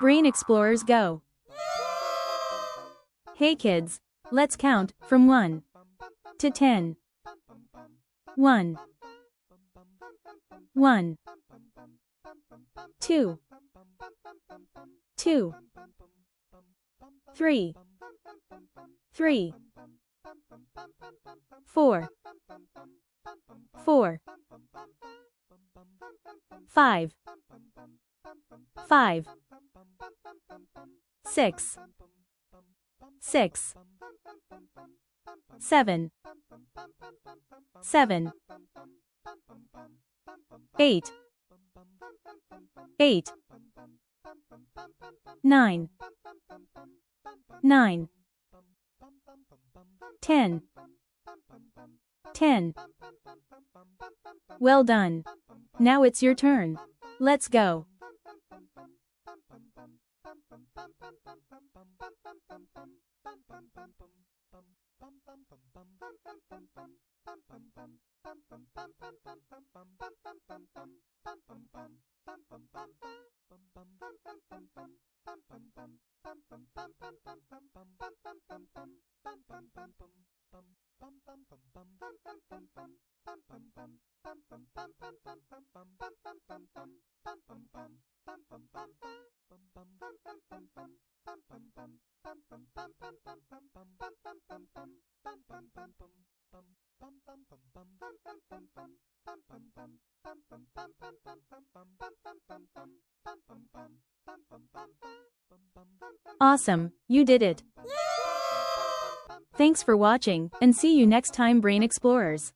Brain Explorers go! Hey kids, let's count from 1 to 10. 1, 1, 2, 2, 3, 3, 4, 4, 5, 5, 6, 6, 7, 7, 8, 8, 9, 9, 10, 10. Well done. Now it's your turn. Let's go. Awesome, you did it. Thanks for watching, and see you next time, Brain Explorers.